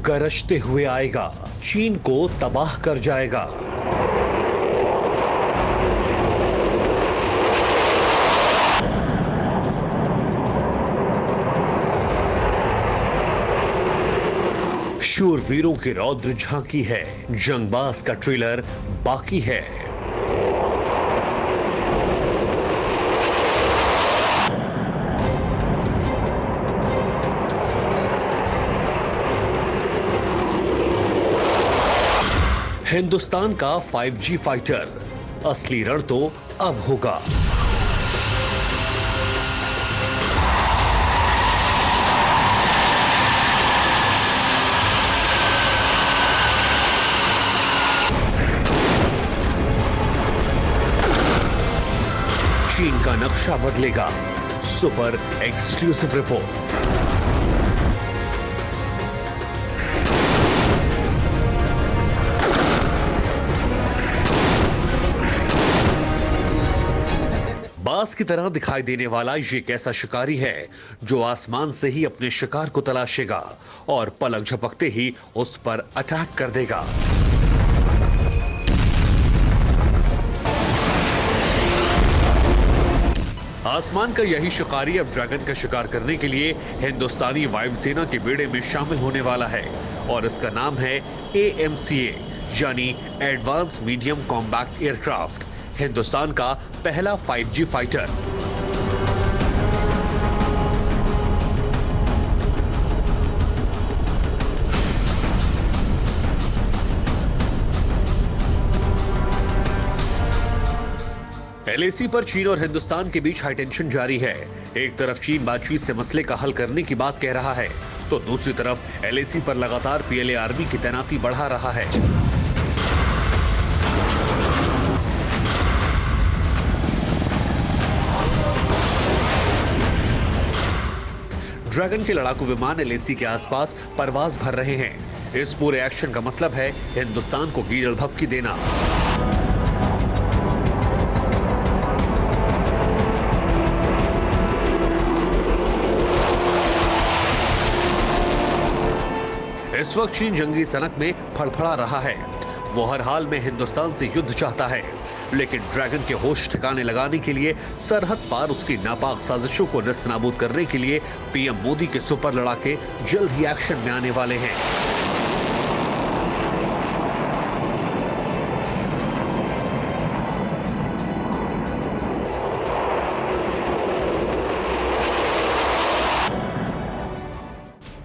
गरजते हुए आएगा, चीन को तबाह कर जाएगा। शूरवीरों की रौद्र झांकी है, जंगबाज का ट्रेलर बाकी है। हिंदुस्तान का 5G फाइटर, असली रण तो अब होगा। चीन का नक्शा बदलेगा, सुपर एक्सक्लूसिव रिपोर्ट। बाज की तरह दिखाई देने वाला ये एक ऐसा शिकारी है जो आसमान से ही अपने शिकार को तलाशेगा और पलक झपकते ही उस पर अटैक कर देगा। आसमान का यही शिकारी अब ड्रैगन का शिकार करने के लिए हिंदुस्तानी वायुसेना के बेड़े में शामिल होने वाला है और इसका नाम है AMCA यानी advance medium combat aircraft, Hindustan का पहला 5G फाइटर। LAC पर चीन और हिंदुस्तान के बीच हाईटेंशन जारी है। एक तरफ चीन बातचीत से मसले का हल करने की बात कह रहा है, तो दूसरी तरफ LAC पर लगातार PLA आर्मी की तैनाती बढ़ा रहा है। ड्रैगन के लड़ाकू विमान LAC के आसपास परवाज भर रहे हैं। इस पूरे एक्शन का मतलब है हिंदुस्तान को कीड़ल भपकी देना। इस वक्त चीन जंगी सनक में फड़फड़ा रहा है। वो हर हाल में हिंदुस्तान से युद्ध चाहता है, लेकिन ड्रैगन के होश ठिकाने लगाने के लिए सरहद पार उसकी नापाक साजिशों को नेस्तनाबूद करने के लिए PM मोदी के सुपर लड़ाके जल्द ही एक्शन में आने वाले हैं।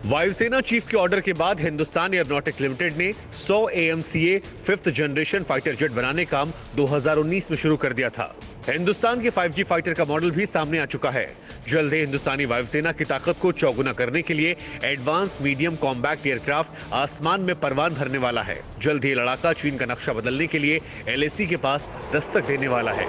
वायुसेना चीफ के ऑर्डर के बाद हिंदुस्तान एयरोनॉटिक्स लिमिटेड ने 100 AMCA 5th generation fighter jet बनाने का काम 2019 में शुरू कर दिया था। हिंदुस्तान के 5G फाइटर का मॉडल भी सामने आ चुका है। जल्द ही हिंदुस्तानी वायुसेना की ताकत को चौगुना करने के लिए एडवांस मीडियम कॉम्बैक्ट एयरक्राफ्ट आसमान में परवान भरने वाला है। जल्द ही लड़ाका चीन का नक्शा बदलने के लिए LAC के पास दस्तक देने वाला है।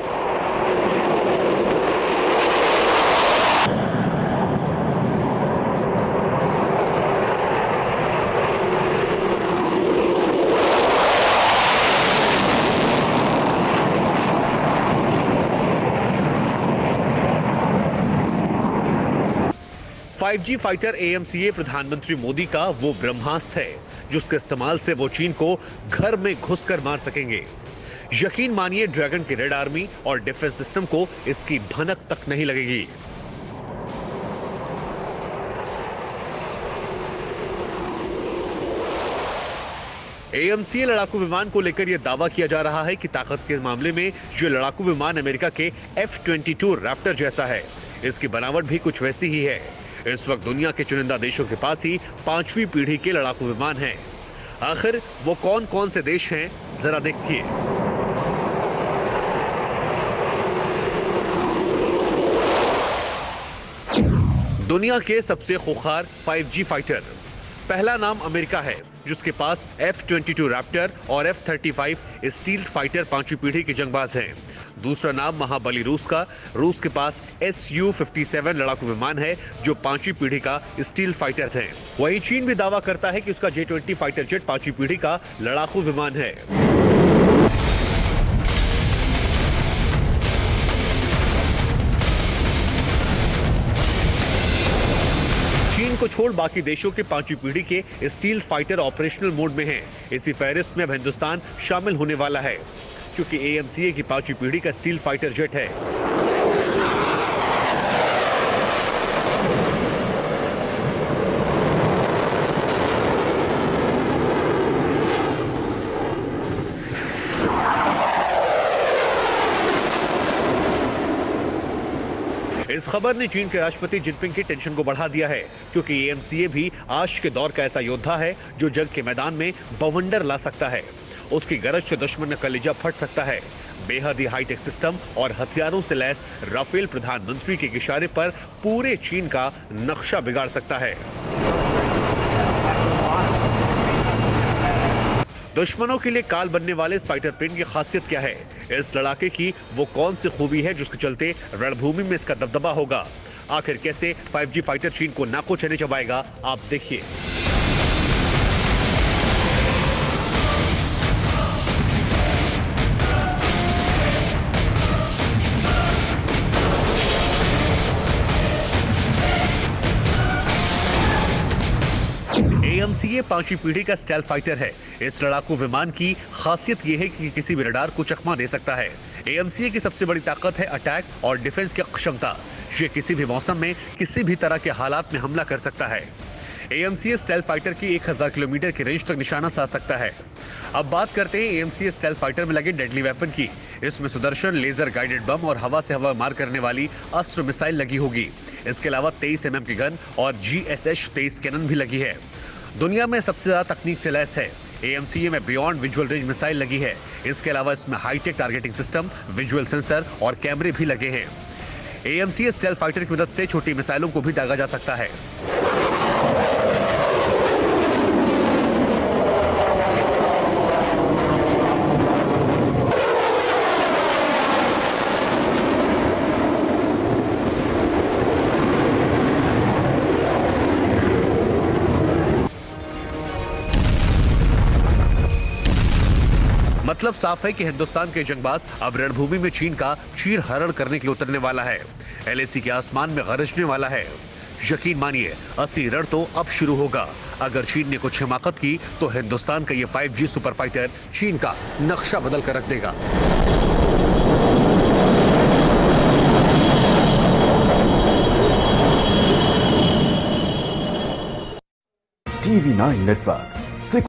जी फाइटर AMCA प्रधानमंत्री मोदी का वो ब्रह्मास्त्र है जिसके इस्तेमाल से वो चीन को घर में घुसकर मार सकेंगे। यकीन मानिए ड्रैगन के रेड आर्मी और डिफेंस सिस्टम को इसकी भनक तक नहीं लगेगी। AMCA लड़ाकू विमान को लेकर यह दावा किया जा रहा है कि ताकत के मामले में ये लड़ाकू विमान अमेरिका के F-22 रैप्टर जैसा है। इसकी बनावट भी कुछ वैसी ही है। इस वक्त दुनिया के चुनिंदा देशों के पास ही 5वीं पीढ़ी के लड़ाकू विमान हैं। आखिर वो कौन कौन से देश हैं, जरा देखिए। दुनिया के सबसे खूंखार 5G फाइटर, पहला नाम अमेरिका है जिसके पास F-22 रैप्टर और F-35 स्टील्थ फाइटर 5वीं पीढ़ी के जंगबाज हैं। दूसरा नाम महाबली रूस का, रूस के पास Su-57 लड़ाकू विमान है जो 5वीं पीढ़ी का स्टील्थ फाइटर है। वहीं चीन भी दावा करता है कि उसका J-20 फाइटर जेट 5वीं पीढ़ी का लड़ाकू विमान है। चीन को छोड़ बाकी देशों के पांचवी पीढ़ी के स्टील फाइटर ऑपरेशनल मोड में हैं। इसी फहरिस्त में अब हिंदुस्तान शामिल होने वाला है, क्योंकि AMCA की पांचवी पीढ़ी का स्टील फाइटर जेट है। इस खबर ने चीन के राष्ट्रपति जिनपिंग की टेंशन को बढ़ा दिया है, क्योंकि AMCA भी आज के दौर का ऐसा योद्धा है जो जंग के मैदान में बवंडर ला सकता है। उसकी गरज से दुश्मन का कलेजा फट सकता है। बेहद ही हाईटेक सिस्टम और हथियारों से लैस राफेल प्रधानमंत्री के इशारे पर पूरे चीन का नक्शा बिगाड़ सकता है। दुश्मनों के लिए काल बनने वाले इस फाइटर प्लेन की खासियत क्या है? इस लड़ाके की वो कौन सी खूबी है जिसके चलते रणभूमि में इसका दबदबा होगा? आखिर कैसे 5G फाइटर चीन को नाको चने चबाएगा, आप देखिए। AMCA पांचवी पीढ़ी का स्टेल्थ फाइटर है। इस लड़ाकू विमान की खासियत यह है कि किसी भी रडार को चकमा दे सकता है। AMCA की सबसे बड़ी ताकत है अटैक और डिफेंस की क्षमता। ये किसी भी मौसम में किसी भी तरह के हालात में हमला कर सकता है। AMCA स्टेल्थ फाइटर की 1000 किलोमीटर की रेंज तक निशाना साध सकता है। अब बात करते हैं AMCA स्टेल्थ फाइटर में लगे डेडली वेपन की। इसमें सुदर्शन लेजर गाइडेड बम और हवा से हवा मार करने वाली अस्त्र मिसाइल लगी होगी। इसके अलावा 23 mm की गन और GSH-23 कैनन भी लगी है। दुनिया में सबसे ज्यादा तकनीक से लैस है। AMCA में बियॉन्ड विजुअल रेंज मिसाइल लगी है। इसके अलावा इसमें high tech targeting system, visual sensor और कैमरे भी लगे हैं। AMCA स्टेल्थ फाइटर की मदद से छोटी मिसाइलों को भी दागा जा सकता है। मतलब साफ है कि हिंदुस्तान के जंगबाज अब रणभूमि में चीन का चीर हरण करने के लिए उतरने वाला है। LAC के आसमान में गरजने वाला है। यकीन मानिए, असली रण तो अब शुरू होगा। अगर चीन ने कुछ हिमाकत की तो हिंदुस्तान का ये 5G सुपर फाइटर चीन का नक्शा बदल कर रख देगा। TV9 network 6